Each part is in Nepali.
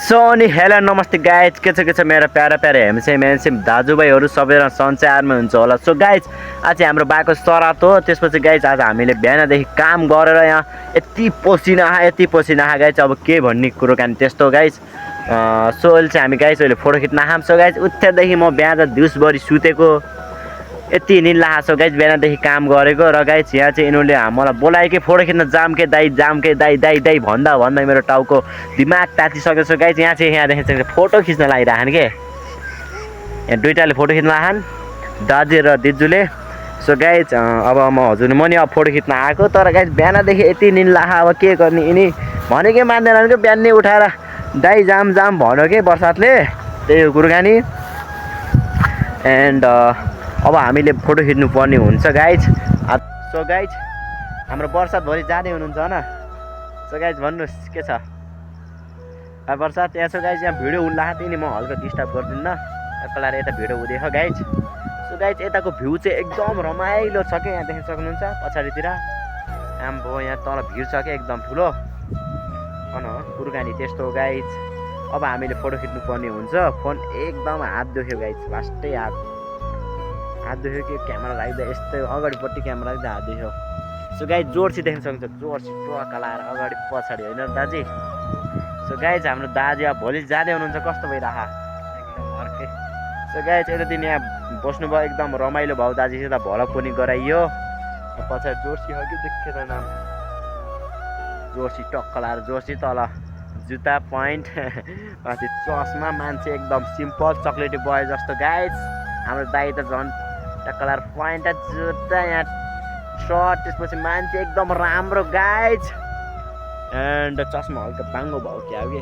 सो अनि हेलो नमस्ते गाइज के छ मेरो प्यारा हेमसेम दाजुभाइहरू सबैजना सञ्चारमा हुन्छ होला। सो गाइज आज हाम्रो बाको सरात हो। त्यसपछि गाइज आज हामीले बिहानदेखि काम गरेर यहाँ यति पसिना गाइज अब के भन्ने कुरो कान त्यस्तो गाइज। सो अहिले चाहिँ हामी गाइज अहिले फोटो खिच्न आँखाम। सो गाइज उठ्दादेखि म बिहान दिउँसभरि सुतेको यति निल लाग्छ गाइज बिहानदेखि काम गरेको। र गाइज यहाँ चाहिँ यिनीहरूले मलाई बोलायो कि फोटो खिच्न जाम के दाइ भन्दा मेरो टाउको दिमाग तातिसकेको छ गाइज। यहाँदेखि चाहिँ फोटो खिच्न लागिरहन् के यहाँ दुइटाले फोटो खिच्न लाहन् दाजु र दिजुले। सो गाइज अब म हजुर म नि अब फोटो खिच्न आएको। तर गाइज बिहानदेखि यति निल लाख अब के गर्ने यिनी भनेकै मान्दैन कि बिहान नै उठाएर दाइ जाम भन्यो कि बर्सातले त्यही कुरकानी। एन्ड अब हामीले फोटो खिच्नु पर्ने हुन्छ गाइज। सो गाइज हाम्रो बर्सातभरि जाँदै हुनुहुन्छ होइन। सो गाइज भन्नुहोस् के छ बर्सात यहाँ। सो गाइज यहाँ भिडियो हुन लाग्छ नि म हल्का डिस्टर्ब गर्दिनँ एकलाएर यता भिडियो हुँदैछ गाइज। सो गाइज यताको भ्यू चाहिँ एकदम रमाइलो छ क्या यहाँ देख्न सक्नुहुन्छ पछाडितिर आम्बो यहाँ तल भिड छ क्या एकदम ठुलो कुरकानी त्यस्तो गाइज। अब हामीले फोटो खिच्नु पर्ने हुन्छ। फोन एकदम हात दुख्यो गाइज वास्तै हात दुख्यो कि क्यामेरा राख्दा यस्तै अगाडिपट्टि क्यामेरा राख्दा हात दुख्यो। सो गाइज जोडसी देख्न सक्नुहुन्छ जोडसी टुक्का लाएर अगाडि पछाडि होइन दाजु। सो गाइज हाम्रो दाजु अब भोलि जाँदै हुनुहुन्छ कस्तो भइरह एकदम अर्कै। सो गाइज यता दिन यहाँ बस्नुभयो एकदम रमाइलो भयो दाजुसित भलक पनि गराइयो। पछाडि जोडसी हो कि देखेर नाम जोडसी टक्का लाएर जोडसी तल जुत्ता प्यान्ट माथि चस्मा मान्छे एकदम सिम्पल चक्लेटी बोय जस्तो गाइज। हाम्रो दाइ त झन् टक्का लाएर प्यान्ट जुत्ता यहाँ सर्ट त्यसपछि मान्छे एकदम राम्रो गाइज। एन्ड चस्मा हल्का बाङ्गो भयो क्या हो कि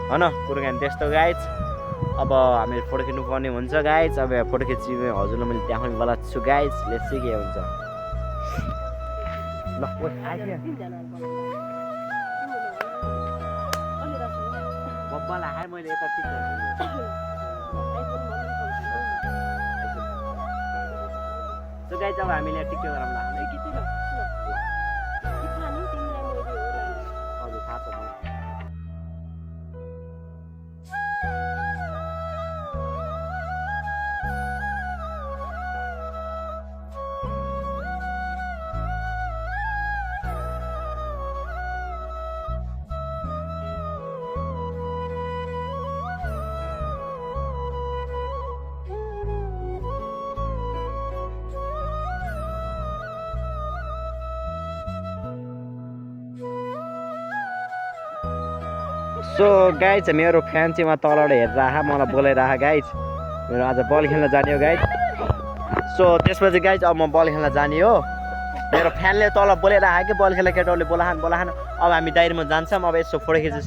होइन कुरकानी त्यस्तो गाइज। अब हामीले फोटो खिच्नु पर्ने हुन्छ गाइज। अब फोटो खिच्नु हजुरलाई मैले देखाउने वाला छु गाइज। लेट्स सी के हुन्छ ल बब्बालाई आए मैले यता सो गाइज अब हामीले टिकटक गरौँ ल हजुर थाहा छ मलाई। सो गाइज मेरो फ्यान चाहिँ तलबाट हेरिरह मलाई बोलाइरह गाइज। मेरो आज बल खेल्न जाने हो गाइज। सो त्यसपछि गाइज अब म बल खेल्न जाने हो। मेरो फ्यानले तल बोलाइरह कि बल खेल्ने केटाहरूले बोलाहान। अब हामी डाइरीमा जान्छौँ। अब यसो फोटो खिच्न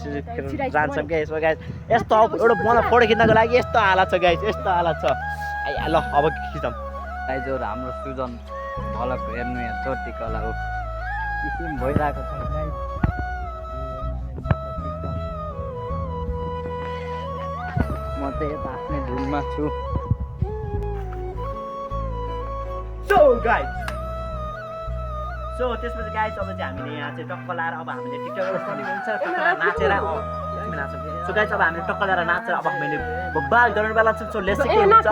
जान्छौँ क्या यसो गाइज। यस्तो एउटा मलाई फोटो खिच्नको लागि यस्तो हालत छ गाइज यस्तो हालत छ। ल अब खिचौँ गाइज हाम्रो सुजन भलक हेर्नु यहाँ चोटिकला हो किसिम भइरहेको छ गाइज। म चाहिँ यता आफ्नै धुनमा छु। सो गाइज त्यसपछि गाइज अब चाहिँ हामीले यहाँ चाहिँ टक्क लाएर अब हामीले टिकटक पनि हुन्छ नाचेर सो गाइज अब हामीले टक्क लाएर नाचेर अब हामीले बब्बाल गर्ने बेला छ। सो लेट्स के हुन्छ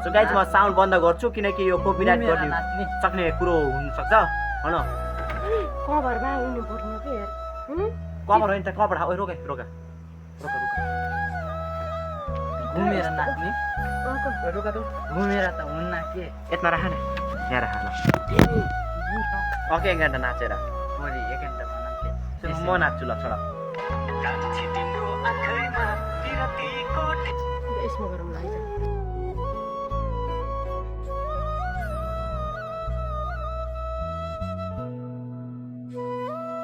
सो गाइज म साउन्ड बन्द गर्छु किनकि यो कपिराइट गर्ने सक्ने कुरो हुनसक्छ होइन। कभरमा उड्नु पर्ने के कभर होइन त कभर रोका घुमेर नाच्ने घुमेर त हुन्न के यता राख न यहाँ राख ल ओके 1 घन्टा नाचेर भोलि 1 घन्टा बनाउँथे म नाच्छु ल छोरा यसमा गरौँ ल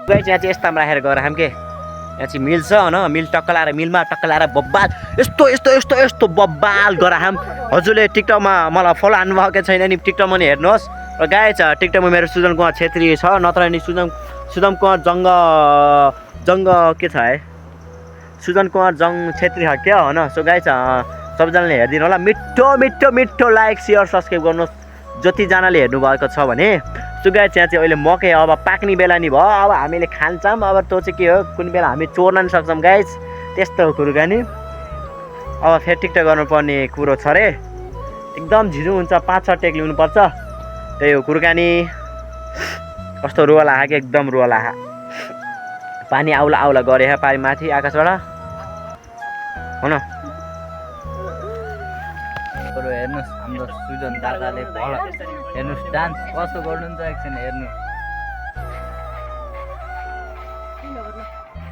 गाइज यहाँ चाहिँ यस्तामा राखेर गएर हामी के यहाँ चाहिँ मिल छ होइन मिल टक्क लाएर मिलमा टक्क लाएर बब्बाल यस्तो बब्बाल गराम। हजुरले टिकटकमा मलाई फलो हान्नुभएको छैन नि टिकटकमा नि हेर्नुहोस्। र गाइज टिकटकमा मेरो सुजन कुमार छेत्री छ नत्र नि सुजन कुमार जङ्ग के छ है सुजन कुमार छेत्री छ क्या होइन। सो गाइज सबैजनाले हेरिदिनु होला मिठो लाइक सेयर सब्सक्राइब गर्नुहोस् जतिजनाले हेर्नुभएको छ भने। सो गाइस यहाँ चाहिँ अहिले मकै अब पाक्ने बेला नि भयो अब हामीले खान्छौँ अब त्यो चाहिँ के हो कुन बेला हामी चोर्न नि सक्छौँ गाइस त्यस्तो हो कुराकानी अब फेरि टिकटक गर्नुपर्ने कुरो छ अरे एकदम झिजो हुन्छ 5-6 टेक ल्याउनुपर्छ त्यही हो कुराकानी कस्तो रुवाला आयो कि एकदम रुवाला आयो पानी आउला आउला गरे पानी माथि आकाशबाट हो न बरु हेर्नुहोस् हाम्रो सुजन दादाले भल हेर्नुहोस् डान्स कस्तो गर्नुहुन्छ एकछिन हेर्नु किन गर्नु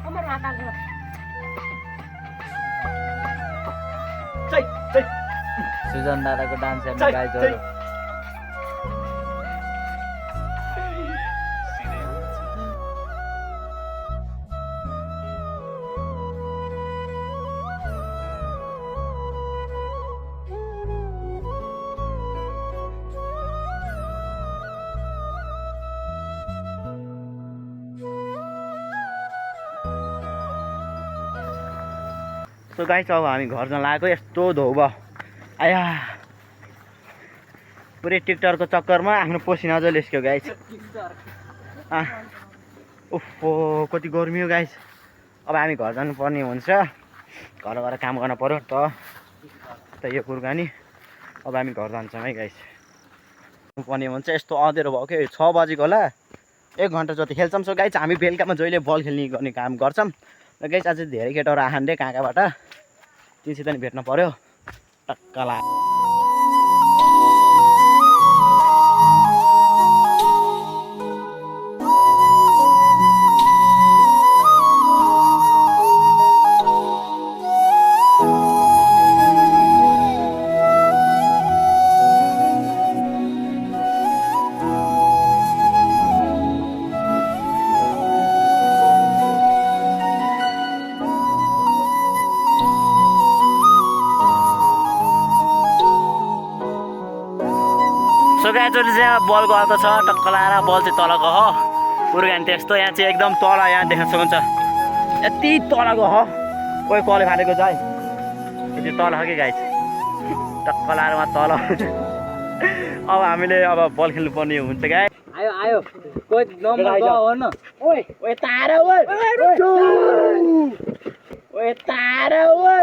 अमर आकाश सुजन दादाको डान्स हेर्नु गाइजहरू सो गाइस अब हामी घर जान लागेको यस्तो धो भयो आया पुरै टिकटरको चक्करमा आफ्नो पसिना चाहिँ निस्क्यो गाइस उफो कति गर्मी हो गाइस अब हामी घर जानुपर्ने हुन्छ घर गएर काम गर्न पर्यो त यो कुराकानी अब हामी घर जान्छौँ है गाइस पर्ने हुन्छ यस्तो अँधेरो भयो कि 6 बजेको होला 1 घन्टा जति खेल्छौँ सो गाइस हामी बेलुकामा जहिले बल खेल्ने गर्ने काम गर्छौँ र गाइस आज धेरै केटाहरू आहान रे कहाँ कहाँबाट तिनसित नि भेट्न पर्यो टक्कला सो गाइजहरूले चाहिँ बल गएको छ टक्क लाएर बल चाहिँ तल गयो कुराकानी त्यस्तो यहाँ चाहिँ एकदम तल यहाँ देख्न सक्नुहुन्छ यति तल गयो कोही कले फालेको छ है यति तल हो कि गाइज टक्क लाएर उहाँ तल अब हामीले अब बल खेल्नु पर्ने हुन्छ गाइज आयो आयो कोही नम्बर हो न ओए ओए तारा ओए ओए तारा ओए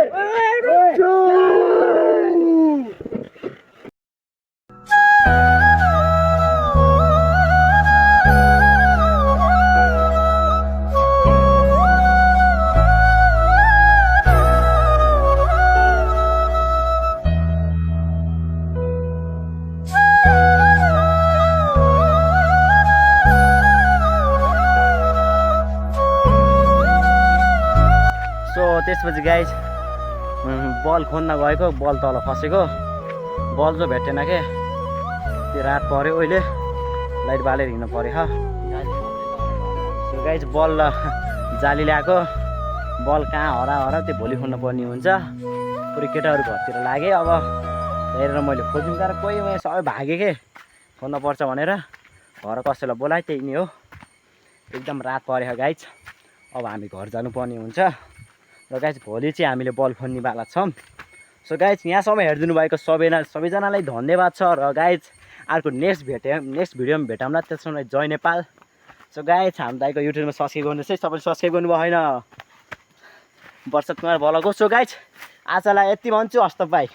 त्यसपछि गाइज बल खोज्न गएको बल तल फसेको बल चाहिँ भेटेन के त्यो रात पऱ्यो अहिले लाइट बालेर हिँड्नु पऱ्यो सो गाइज बल जाली ल्याएको बल कहाँ हरा हरा त्यो भोलि खोज्नु पर्ने हुन्छ पुरै केटाहरू घरतिर लागे अब हेरेर मैले खोज्नु तर कोही मैले सबै भागेँ के खोज्नु पर्छ भनेर घर कसैलाई बोलाएँ त्यही नै हो एकदम रात पऱ्यो गाइज अब हामी घर जानुपर्ने हुन्छ र गाइज भोलि चाहिँ हामीले बल खोज्नेवाला छौँ सो गाइज यहाँसम्म हेरिदिनु भएको सबैजनालाई धन्यवाद छ र गाइज अर्को नेक्स्ट भिडियोमा भेटौँला त्यसमा जय नेपाल सो गाइज हाम्रो दाइको युट्युबमा सब्सक्राइब गर्नुहोस् है सबैले सब्सक्राइब गर्नुभयो होइन वर्षद कुमार भलको सो गाइज आजलाई यति भन्छु हस्त बाई